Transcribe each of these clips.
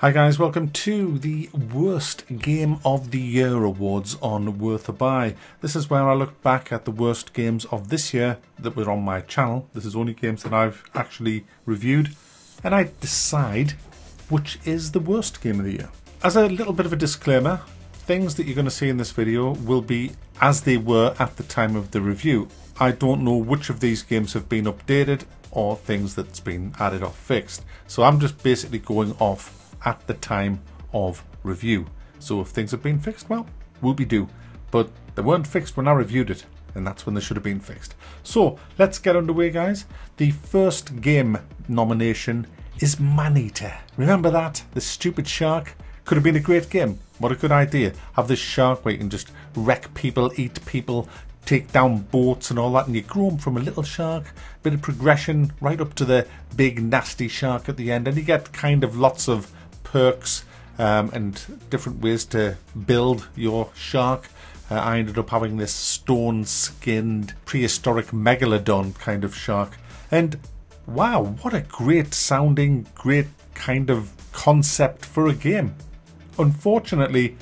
Hi guys, welcome to the Worst Game of the Year Awards on Worth a Buy. This is where I look back at the worst games of this year that were on my channel. This is only games that I've actually reviewed, and I decide which is the worst game of the year. As a little bit of a disclaimer, things that you're going to see in this video will be as they were at the time of the review. I don't know which of these games have been updated or things that's been added or fixed. So I'm just basically going off at the time of review. So if things have been fixed, well, whoopie-doo. But they weren't fixed when I reviewed it, and that's when they should have been fixed. So let's get underway, guys. The first game nomination is Maneater. Remember that? The stupid shark? Could have been a great game. What a good idea. Have this shark where you can just wreck people, eat people, take down boats and all that, and you grow them from a little shark, bit of progression right up to the big nasty shark at the end, and you get kind of lots of perks and different ways to build your shark. I ended up having this stone-skinned prehistoric megalodon kind of shark, and wow, what a great sounding, great kind of concept for a game. Unfortunately,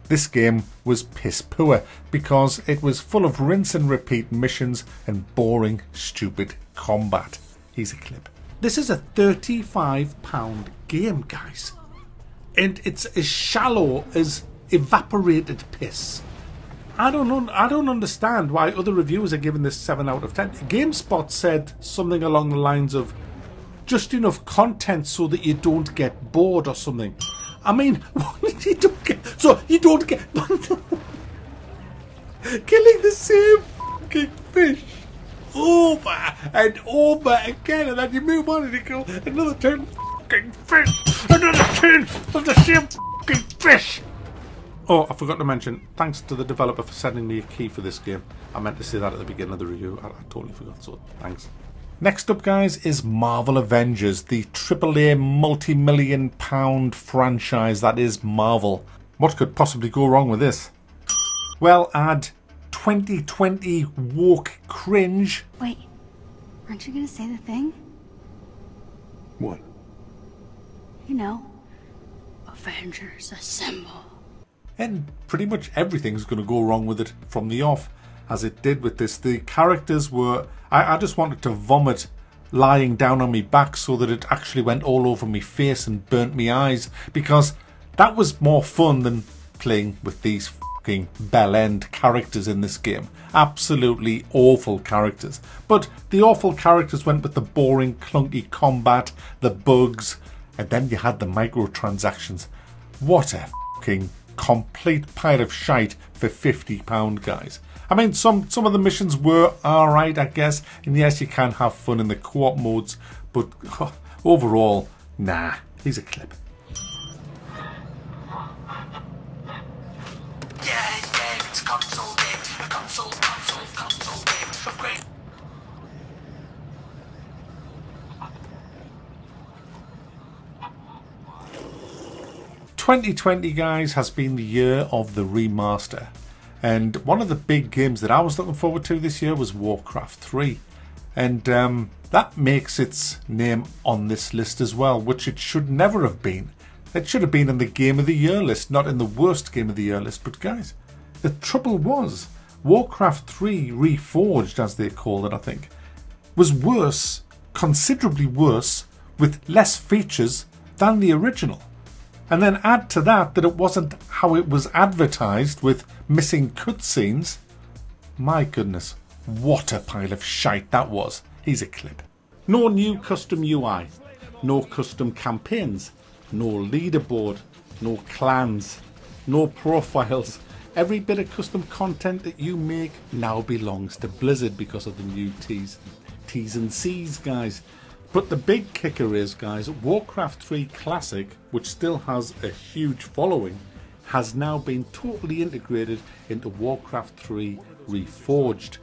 this game was piss poor because it was full of rinse and repeat missions and boring, stupid combat. Here's a clip. This is a £35 game, guys. And it's as shallow as evaporated piss. I don't understand why other reviewers are giving this 7 out of 10. GameSpot said something along the lines of just enough content so that you don't get bored or something. I mean, you don't get killing the same fucking fish over and over again, and then you move on and you go another 10 fucking fish, another 10 of the same fucking fish. Oh, I forgot to mention, thanks to the developer for sending me a key for this game. I meant to say that at the beginning of the review. I totally forgot, so thanks. Next up, guys, is Marvel Avengers, the AAA multi-million pound franchise that is Marvel. What could possibly go wrong with this? Well, add 2020 woke cringe. Wait, aren't you gonna say the thing? What? You know, Avengers assemble. And pretty much everything's going to go wrong with it from the off, as it did with this. The characters were... I just wanted to vomit lying down on my back so that it actually went all over my face and burnt me eyes, because that was more fun than playing with these fucking bell-end characters in this game. Absolutely awful characters. But the awful characters went with the boring, clunky combat, the bugs, and then you had the microtransactions. What a fucking complete pile of shite for £50, guys. I mean, some of the missions were alright, I guess, and yes, you can have fun in the co-op modes, but overall, nah. Here's a clip. Yeah, it's a console game, a console game, upgrade. 2020, guys, has been the year of the remaster. And one of the big games that I was looking forward to this year was Warcraft 3. And that makes its name on this list as well, which it should never have been. It should have been in the Game of the Year list, not in the Worst Game of the Year list. But guys, the trouble was, Warcraft 3 Reforged, as they called it, I think, was worse, considerably worse, with less features than the original. And then add to that it wasn't how it was advertised, with missing cutscenes. My goodness, what a pile of shite that was. Here's a clip. No new custom UI, no custom campaigns, no leaderboard, no clans, no profiles. Every bit of custom content that you make now belongs to Blizzard because of the new T's and C's, guys. But the big kicker is, guys, Warcraft 3 Classic, which still has a huge following, has now been totally integrated into Warcraft 3 Reforged.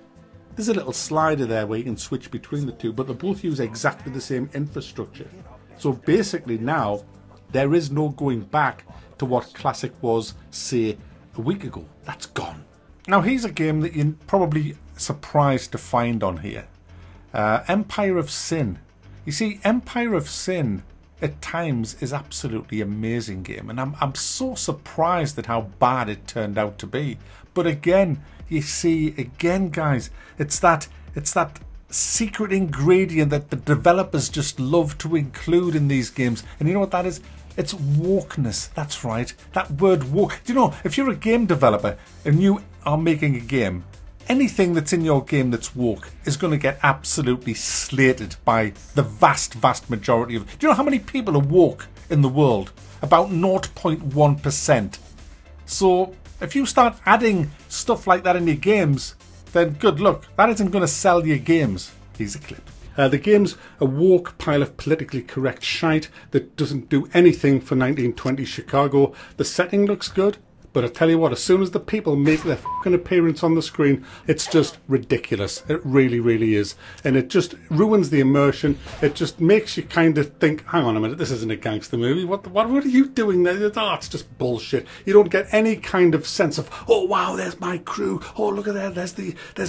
There's a little slider there where you can switch between the two, but they both use exactly the same infrastructure. So basically now, there is no going back to what Classic was, say, a week ago. That's gone. Now here's a game that you're probably surprised to find on here. Empire of Sin. You see, Empire of Sin at times is absolutely amazing game, and I'm so surprised at how bad it turned out to be. But again, you see, again guys, it's that secret ingredient that the developers just love to include in these games. And you know what that is? It's wokeness. That's right. That word woke. Do you know, if you're a game developer and you are making a game, anything that's in your game that's woke is going to get absolutely slated by the vast majority of... Do you know how many people are woke in the world? About 0.1%. So if you start adding stuff like that in your games, then good luck. That isn't going to sell your games. Here's a clip. The game's a woke pile of politically correct shite that doesn't do anything for 1920s Chicago. The setting looks good, but I tell you what, as soon as the people make their fucking appearance on the screen, it's just ridiculous. It really, really is. And it just ruins the immersion. It just makes you kind of think, hang on a minute, this isn't a gangster movie. What are you doing there? Oh, it's just bullshit. You don't get any kind of sense of, oh wow, there's my crew. Oh, look at that, there's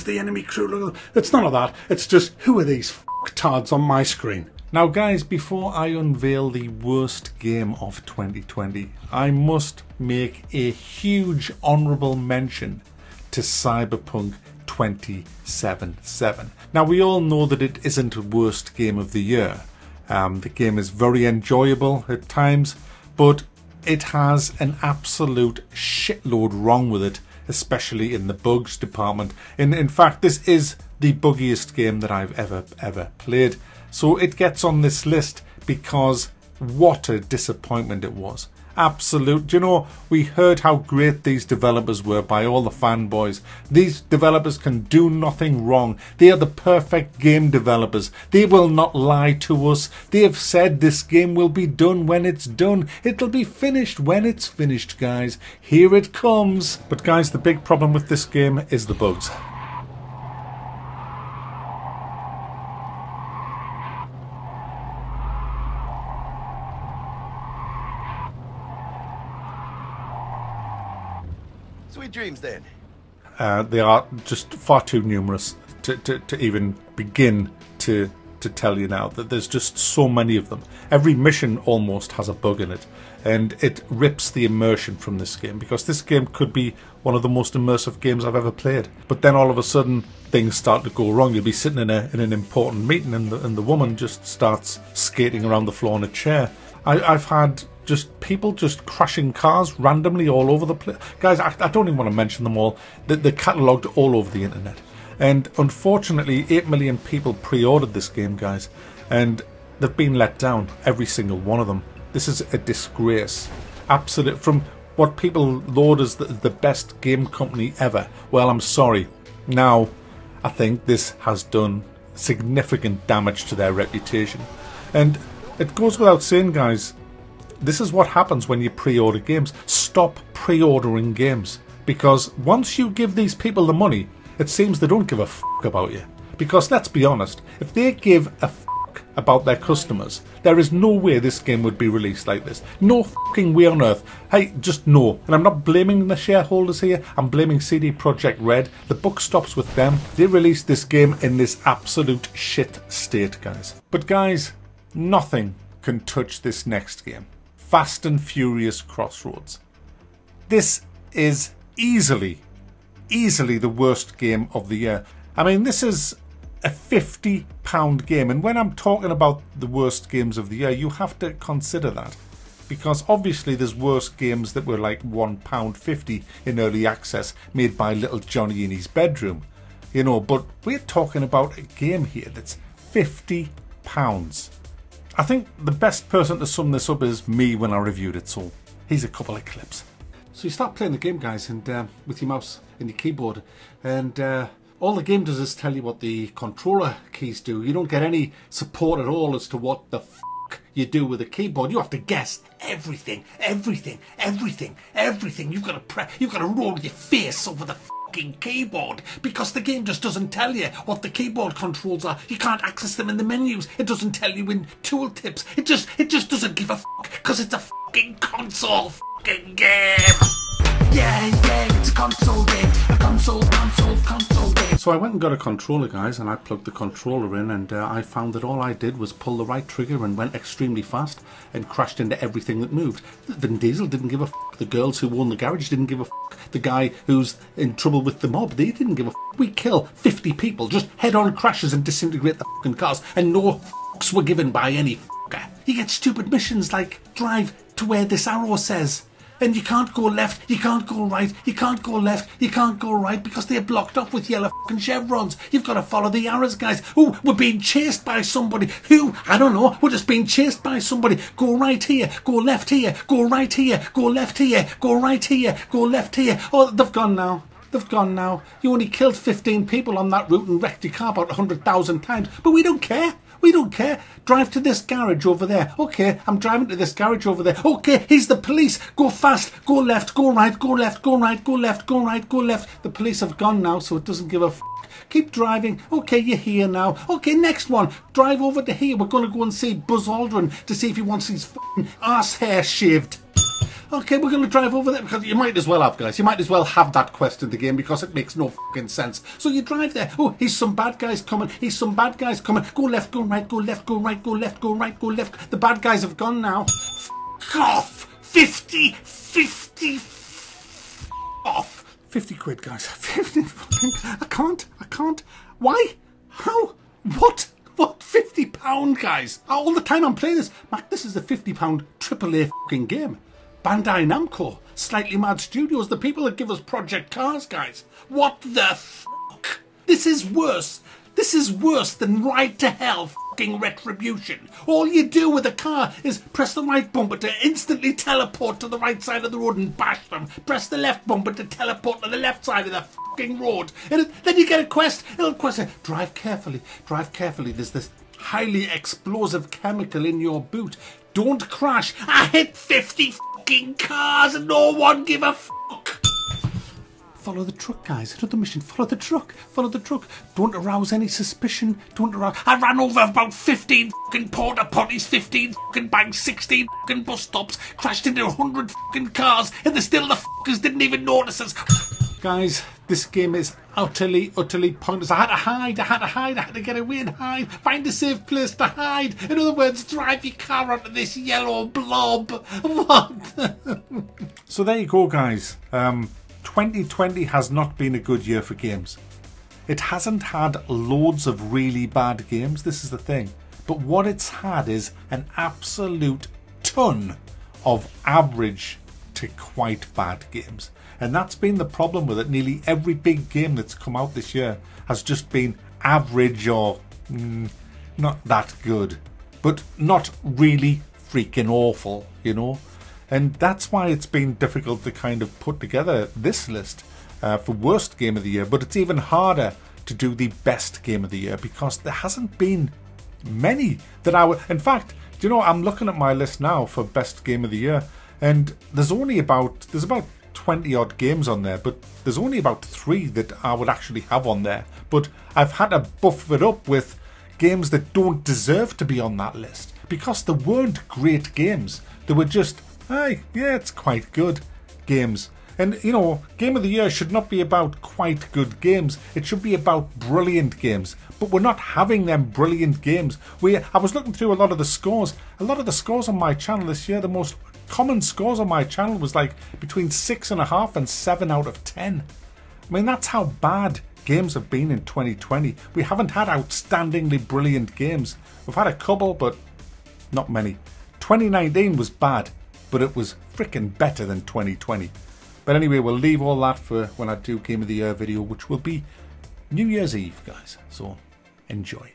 the enemy crew. Look at that. It's none of that. It's just, who are these fucktards on my screen? Now guys, before I unveil the worst game of 2020, I must make a huge honourable mention to Cyberpunk 2077. Now we all know that it isn't the worst game of the year. The game is very enjoyable at times, but it has an absolute shitload wrong with it, especially in the bugs department. In fact, this is the buggiest game that I've ever played. So it gets on this list because what a disappointment it was. Absolute. Do you know, we heard how great these developers were by all the fanboys. These developers can do nothing wrong. They are the perfect game developers. They will not lie to us. They have said this game will be done when it's done. It'll be finished when it's finished, guys. Here it comes. But guys, the big problem with this game is the bugs. Sweet dreams, then. They are just far too numerous to even begin to tell you now. That there's just so many of them. Every mission almost has a bug in it, and it rips the immersion from this game, because this game could be one of the most immersive games I've ever played. But then all of a sudden things start to go wrong. You'll be sitting in an important meeting, and the woman just starts skating around the floor in a chair. I've had just people just crashing cars randomly all over the place. Guys, I don't even want to mention them all. They're catalogued all over the internet. And unfortunately, 8 million people pre-ordered this game, guys. And they've been let down, every single one of them. This is a disgrace. Absolute. From what people laud as the best game company ever. Well, I'm sorry. Now, I think this has done significant damage to their reputation. And it goes without saying, guys, this is what happens when you pre-order games. Stop pre-ordering games. Because once you give these people the money, it seems they don't give a fuck about you. Because let's be honest, if they give a fuck about their customers, there is no way this game would be released like this. No fucking way on earth. Hey, just no. And I'm not blaming the shareholders here. I'm blaming CD Projekt Red. The buck stops with them. They released this game in this absolute shit state, guys. But guys, nothing can touch this next game. Fast and Furious Crossroads. This is easily the worst game of the year. I mean, this is a £50 game, and when I'm talking about the worst games of the year, you have to consider that, because obviously there's worse games that were like £1.50 in early access, made by little Johnny in his bedroom, you know, but we're talking about a game here that's £50. I think the best person to sum this up is me when I reviewed it, so here's a couple of clips. So you start playing the game, guys, and with your mouse and your keyboard, and all the game does is tell you what the controller keys do. You don't get any support at all as to what the fuck you do with the keyboard. You have to guess everything. You've got to roll your face over the fucking keyboard, because the game just doesn't tell you what the keyboard controls are. You can't access them in the menus. It doesn't tell you in tooltips. It just doesn't give a fuck, because it's a fucking console fucking game. Yeah, it's a console game. A console game. So I went and got a controller, guys, and I plugged the controller in, and I found that all I did was pull the right trigger and went extremely fast and crashed into everything that moved. Vin Diesel didn't give a f***. The girls who own the garage didn't give a f***. The guy who's in trouble with the mob, they didn't give a f***. We kill 50 people, just head-on crashes and disintegrate the f***ing cars, and no f***s were given by any f***er. You get stupid missions like drive to where this arrow says. And you can't go left, you can't go right, you can't go left, you can't go right because they're blocked off with yellow fucking chevrons. You've got to follow the arrows, guys. Ooh, we're being chased by somebody. Who? I don't know. We're just being chased by somebody. Go right here, go left here, go right here, go left here, go right here, go left here. Oh, they've gone now. They've gone now. You only killed 15 people on that route and wrecked your car about 100,000 times. But we don't care. We don't care. Drive to this garage over there. Okay, I'm driving to this garage over there. Okay, here's the police. Go fast. Go left. Go right. Go left. Go right. Go left. Go right. Go left. The police have gone now, so it doesn't give a f***. Keep driving. Okay, you're here now. Okay, next one. Drive over to here. We're going to go and see Buzz Aldrin to see if he wants his f***ing arse hair shaved. Okay, we're going to drive over there because you might as well have, guys. You might as well have that quest in the game because it makes no fucking sense. So you drive there. Oh, here's some bad guys coming. Here's some bad guys coming. Go left, go right, go left, go right, go left, go right, go left. The bad guys have gone now. F off. 50 off. 50 quid, guys. 50 fucking. I can't. Why? How? What? What? £50, guys. All the time I'm playing this. Mac, this is the £50 AAA fucking game. Bandai Namco, Slightly Mad Studios, the people that give us Project Cars, guys. What the fuck? This is worse. This is worse than Ride to Hell fucking Retribution. All you do with a car is press the right bumper to instantly teleport to the right side of the road and bash them. Press the left bumper to teleport to the left side of the fucking road. And then you get a quest. It'll quest it. Drive carefully. Drive carefully. There's this highly explosive chemical in your boot. Don't crash. I hit 50 fucking cars and no one give a fuck. Follow the truck, guys. Another mission. Follow the truck. Follow the truck. Don't arouse any suspicion. Don't arouse. I ran over about 15 fucking porta potties, 15 fucking banks, 16 fucking bus stops, crashed into 100 fucking cars, and still the fuckers didn't even notice us. Guys, this game is utterly pointless. I had to get away and hide. Find a safe place to hide. In other words, drive your car onto this yellow blob. What? So there you go, guys. 2020 has not been a good year for games. It hasn't had loads of really bad games, this is the thing. But what it's had is an absolute ton of average to quite bad games. And that's been the problem with it. Nearly every big game that's come out this year has just been average or not that good. But not really freaking awful, you know. And that's why it's been difficult to kind of put together this list for worst game of the year. But it's even harder to do the best game of the year because there hasn't been many that I would... In fact, do you know, I'm looking at my list now for best game of the year. And there's about 20 odd games on there, but there's only about 3 that I would actually have on there. But I've had to buff it up with games that don't deserve to be on that list because they weren't great games. They were just, hey, yeah, it's quite good games. And, you know, Game of the Year should not be about quite good games. It should be about brilliant games. But we're not having them brilliant games. I was looking through a lot of the scores. A lot of the scores on my channel this year, the most common scores on my channel was like between 6.5 and 7 out of 10. I mean, that's how bad games have been in 2020. We haven't had outstandingly brilliant games. We've had a couple, but not many. 2019 was bad, but it was freaking better than 2020. But anyway, we'll leave all that for when I do Game of the Year video, which will be New Year's Eve, guys. So enjoy.